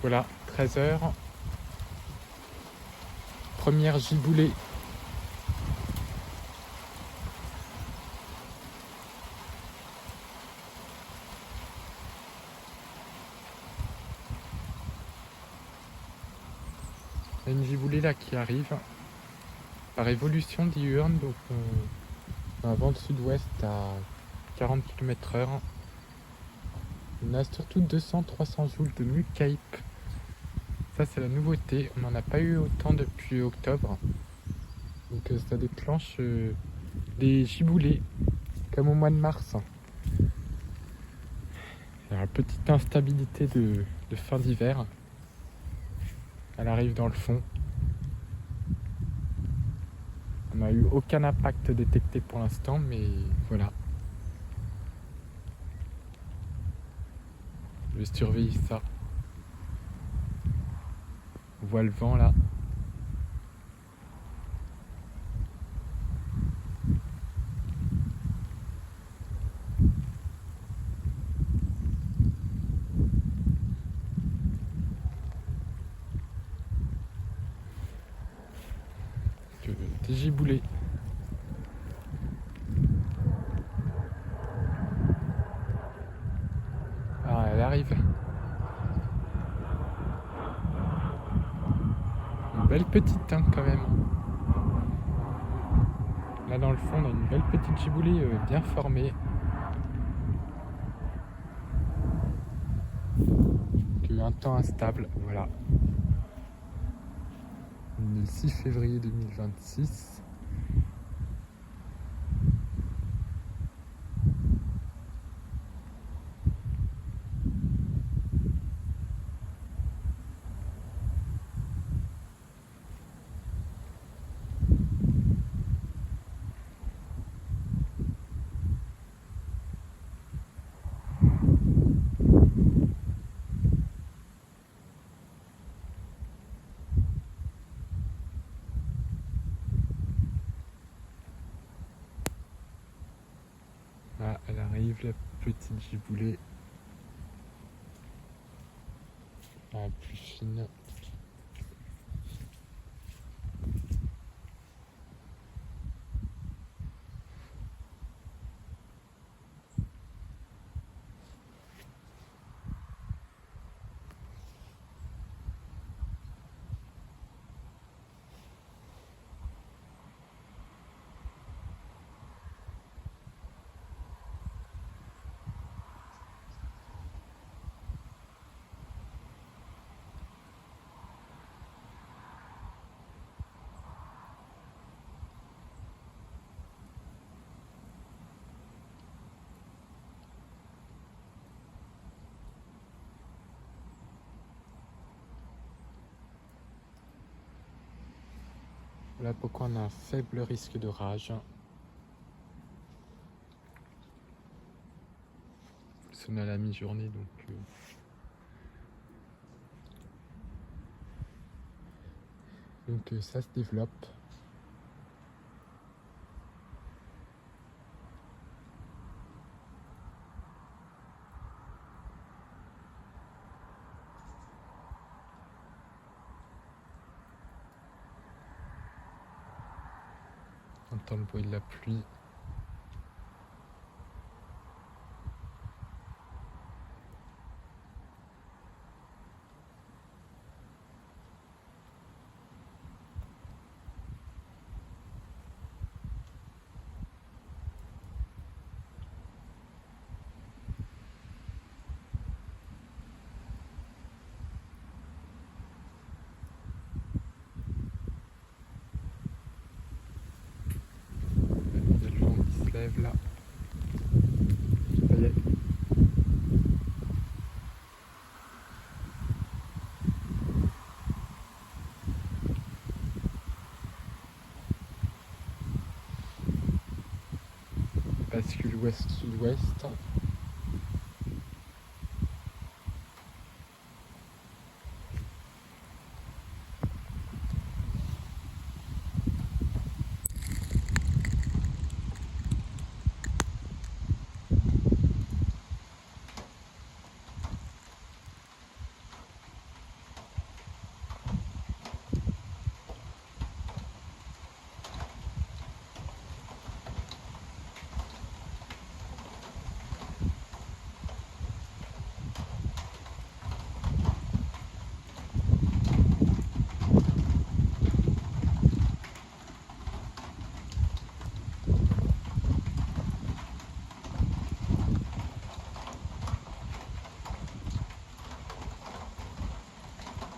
Voilà, 13 h. Première giboulée. Il y a une giboulée là qui arrive. Par évolution diurne, donc un vent de sud-ouest à 40 km/h. On a surtout 200-300 joules de Mucape. Ça c'est la nouveauté, on n'en a pas eu autant depuis octobre. Donc ça déclenche des giboulées, comme au mois de mars. Il y a une petite instabilité de fin d'hiver. Elle arrive dans le fond. On n'a eu aucun impact détecté pour l'instant, mais voilà. Je vais surveiller ça. On voit le vent là. Des giboulées. Ah, elle arrive. Une belle petite hein, quand même. Là dans le fond, on a une belle petite giboulée bien formée. Qui a eu un temps instable, voilà. On est le 6 février 2026. Là, elle arrive, la petite giboulée. La plus fine. Voilà pourquoi on a un faible risque de rage. Faut sonner à la mi-journée donc ça se développe. On entend le bruit de la pluie. Il y a le vent qui se lève là. Ça y est. Bascule ouest-sud-ouest.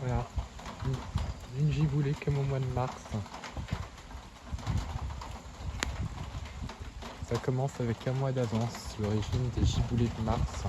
Voilà, une giboulée comme au mois de mars. Ça commence avec un mois d'avance, l'origine des giboulées de mars.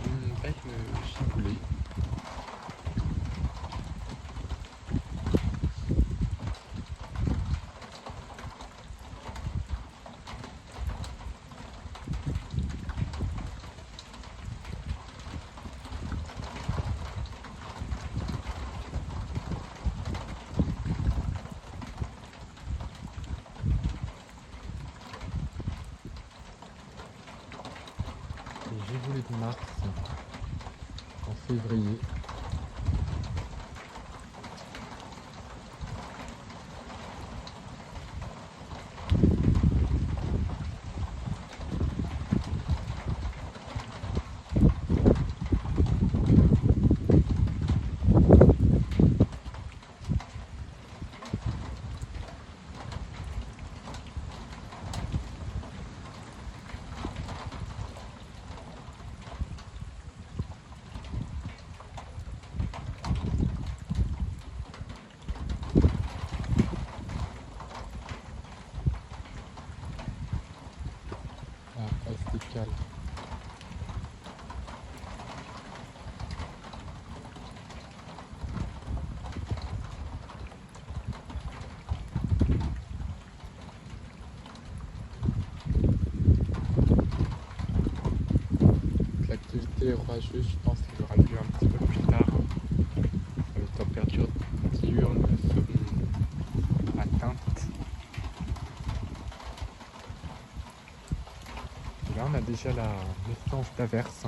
Une belle giboulée. Les giboulées de mars en février. Ah, esticale. L'activité orageuse, je pense qu'il aura lieu un petit peu plus tard. Les températures diurnes seront atteintes. Et là, on a déjà la naissance d'averses.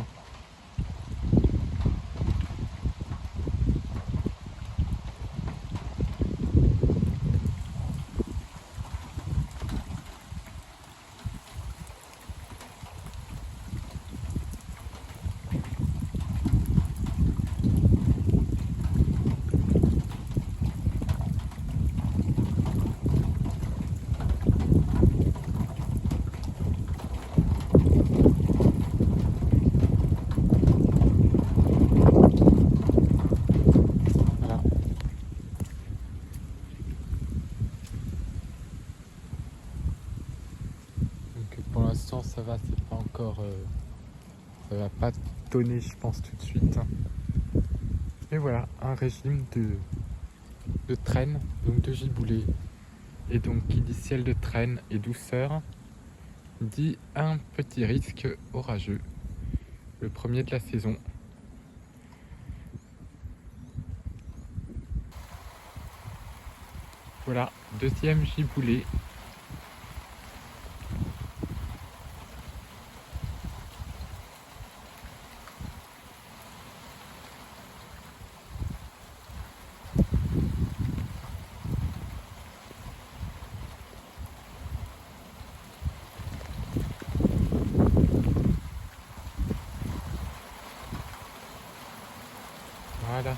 Voilà. Donc pour l'instant, ça va, c'est pas encore. Ça va pas tonner, je pense, tout de suite. Et voilà, un régime de traîne, donc de giboulée. Et donc, qui dit ciel de traîne et douceur, dit un petit risque orageux. Le premier de la saison. Voilà, deuxième giboulée. Voilà.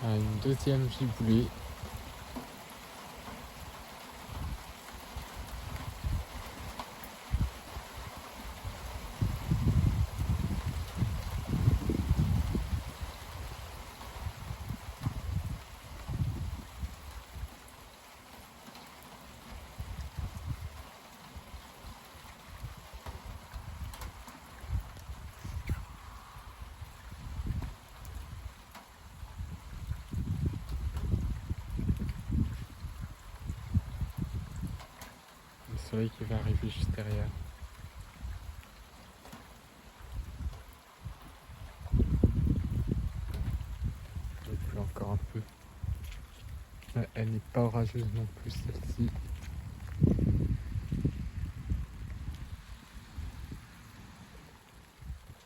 Une deuxième giboulée. Le soleil qui va arriver juste derrière. Il pleut encore un peu. Mais elle n'est pas orageuse non plus celle-ci.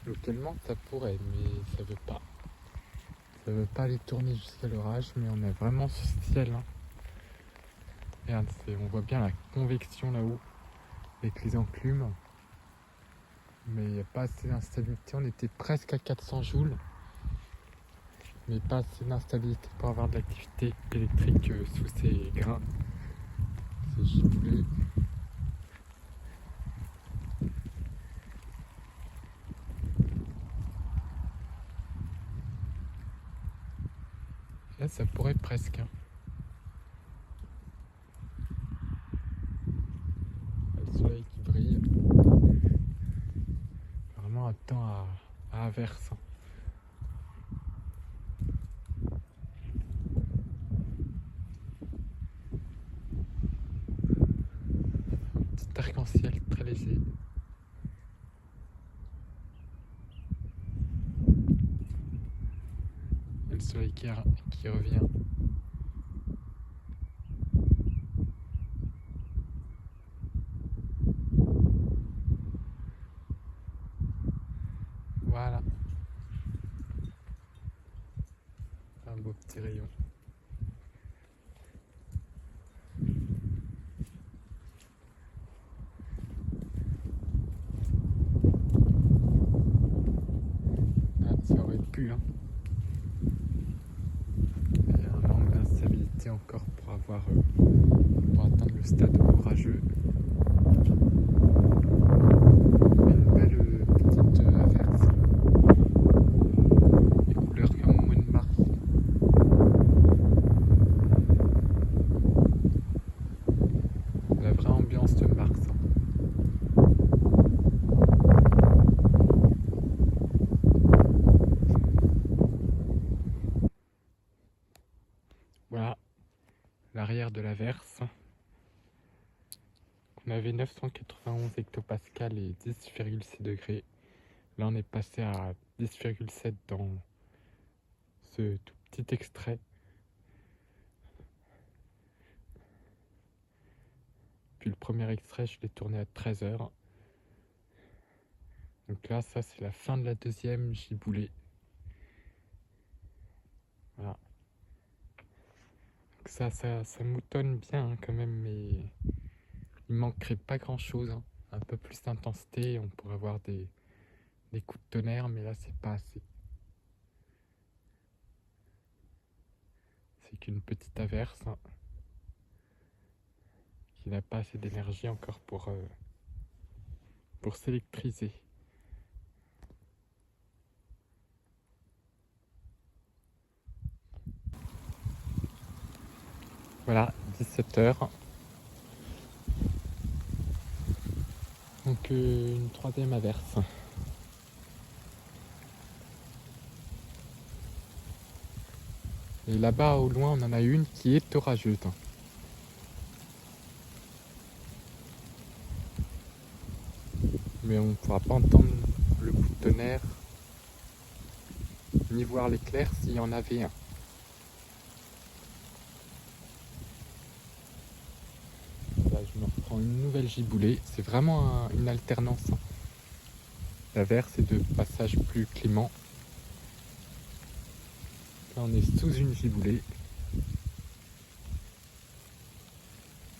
Localement ça pourrait, mais ça veut pas. Ça veut pas aller tourner jusqu'à l'orage, mais on a vraiment ce ciel. Hein. Regarde, on voit bien la convection là-haut, avec les enclumes. Mais il n'y a pas assez d'instabilité. On était presque à 400 joules. Mais pas assez d'instabilité pour avoir de l'activité électrique sous ces grains. Ces giboulées. Là, ça pourrait presque. Hein. Le soleil qui brille. Vraiment un temps à averse. Un petit arc-en-ciel très léger. Et le soleil qui revient. Voilà. Un beau petit rayon. Ah, ça aurait pu, hein. Il y a un manque d'instabilité encore pour atteindre le stade orageux. Mais une belle petite averse. Les couleurs comme au mois de mars. La vraie ambiance de mars. Hein. Voilà l'arrière de l'averse. On avait 991 hectopascales et 10,6 degrés. Là, on est passé à 10,7 dans ce tout petit extrait. Puis le premier extrait, je l'ai tourné à 13h. Donc là, ça, c'est la fin de la deuxième giboulée. Voilà. Donc ça moutonne bien hein, quand même, mais il manquerait pas grand-chose. Hein. Un peu plus d'intensité, on pourrait avoir des coups de tonnerre, mais là, c'est pas assez. C'est qu'une petite averse hein, qui n'a pas assez d'énergie encore pour s'électriser. Voilà, 17h. Donc une troisième averse. Et là-bas au loin on en a une qui est orageuse. Mais on ne pourra pas entendre le coup de tonnerre ni voir l'éclair s'il y en avait un. Là je me reprends une nouvelle giboulée. C'est vraiment une alternance. L'averse est de passage plus clément. Là on est sous une giboulée.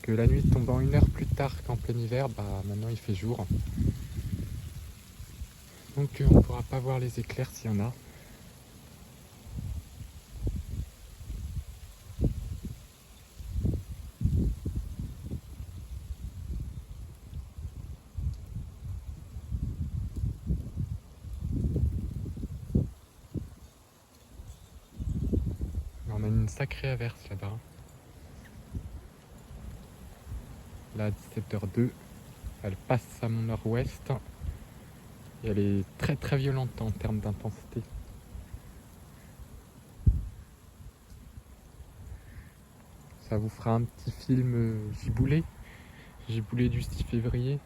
Que la nuit tombant 1 heure plus tard qu'en plein hiver, maintenant il fait jour. Donc on ne pourra pas voir les éclairs s'il y en a. sacrée averse là-bas. Là, à 17h02, elle passe à mon nord-ouest et elle est très très violente en termes d'intensité. Ça vous fera un petit film giboulé du 6 février.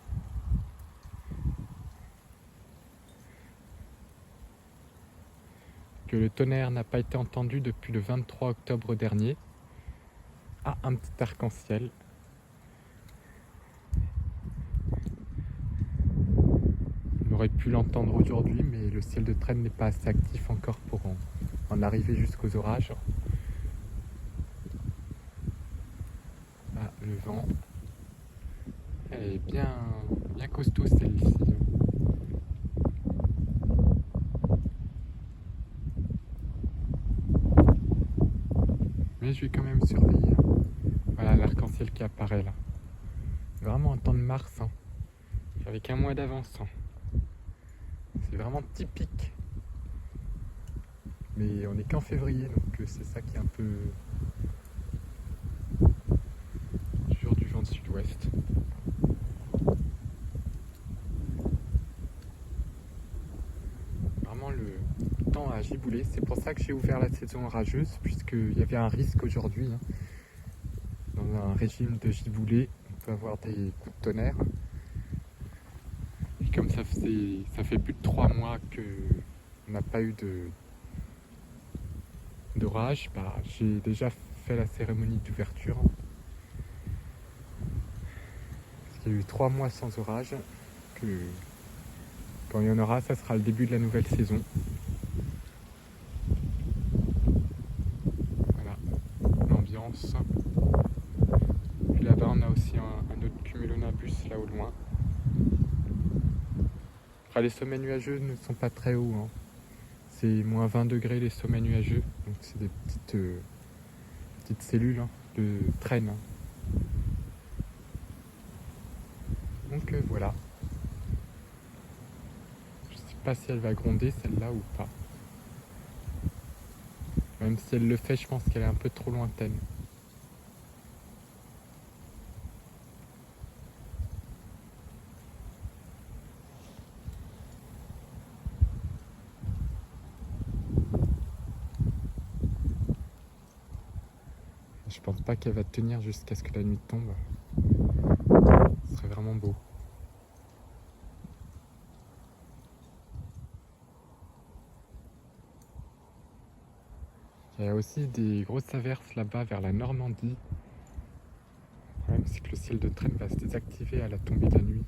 Que le tonnerre n'a pas été entendu depuis le 23 octobre dernier. Ah, un petit arc-en-ciel. On aurait pu l'entendre aujourd'hui, mais le ciel de traîne n'est pas assez actif encore pour en arriver jusqu'aux orages. Ah, le vent. Elle est bien costaud celle-ci. Mais je vais quand même surveiller. Voilà l'arc-en-ciel qui apparaît là. Vraiment un temps de mars, hein. Avec un mois d'avance. Hein. C'est vraiment typique. Mais on n'est qu'en février, donc c'est ça qui est un peu dur du vent de sud-ouest. Vraiment le temps à gibouler. C'est pour ça que j'ai ouvert la saison orageuse, puisqu'il y avait un risque aujourd'hui. Hein. Dans un régime de giboulée, on peut avoir des coups de tonnerre. Et comme ça fait plus de 3 mois qu'on n'a pas eu d'orage, bah, j'ai déjà fait la cérémonie d'ouverture. Parce qu'il y a eu 3 mois sans orage, que quand il y en aura, ça sera le début de la nouvelle saison. Voilà, l'ambiance. Puis là-bas, on a aussi un autre cumulonimbus là au loin. Enfin, les sommets nuageux ne sont pas très hauts. Hein. C'est moins 20 degrés les sommets nuageux. Donc c'est des petites cellules hein, de traîne. Hein. Donc voilà. Je sais pas si elle va gronder celle-là ou pas. Même si elle le fait, je pense qu'elle est un peu trop lointaine. Je pense pas qu'elle va tenir jusqu'à ce que la nuit tombe. Ce serait vraiment beau. Il y a aussi des grosses averses là-bas vers la Normandie. Le problème c'est que le ciel de traîne va se désactiver à la tombée de la nuit.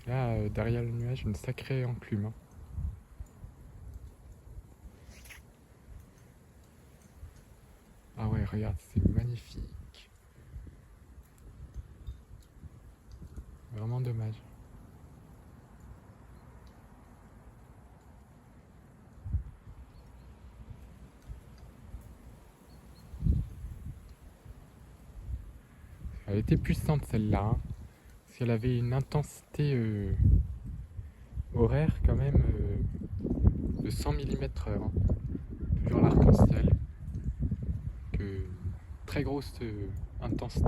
Là, derrière le nuage, une sacrée enclume. Hein. Ah ouais, regarde, c'est magnifique. Vraiment dommage. Elle était puissante celle-là, hein, parce qu'elle avait une intensité horaire quand même de 100 mm/h. Hein. Toujours l'arc-en-ciel. Très grosse intensité.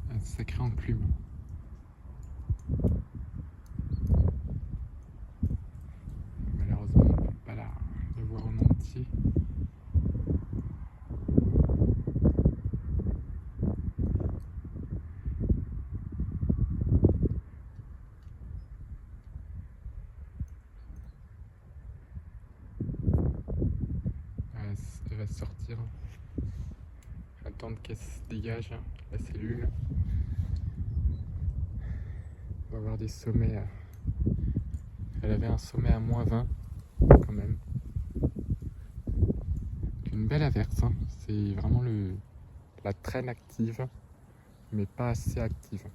Un sacré enclume. Malheureusement, on ne peut pas le voir en entier. Elle va sortir. Attendre qu'elle se dégage, la cellule. On va avoir des sommets. Elle avait un sommet à -20 quand même. Une belle averse. Hein. C'est vraiment la traîne active, mais pas assez active.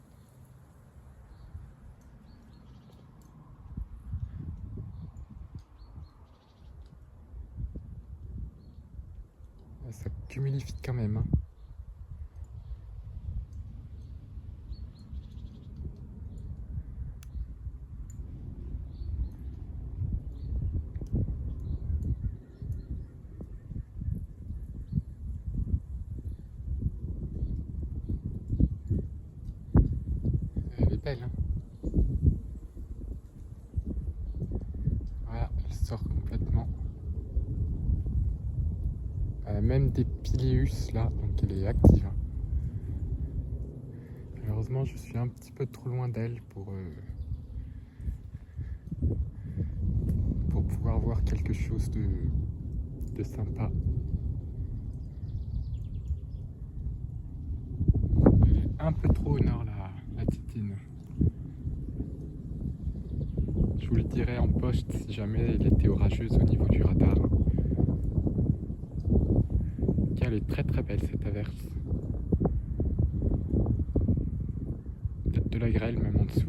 Ça cumulifie quand même, hein. Elle est belle, hein. Voilà, elle sort complètement. Même des piléus là, donc elle est active. Malheureusement, je suis un petit peu trop loin d'elle pour pouvoir voir quelque chose de sympa. Elle est un peu trop au nord, la titine. Je vous le dirai en poste si jamais elle était orageuse au niveau du radar. Elle est très très belle cette averse. Peut-être de la grêle même en dessous.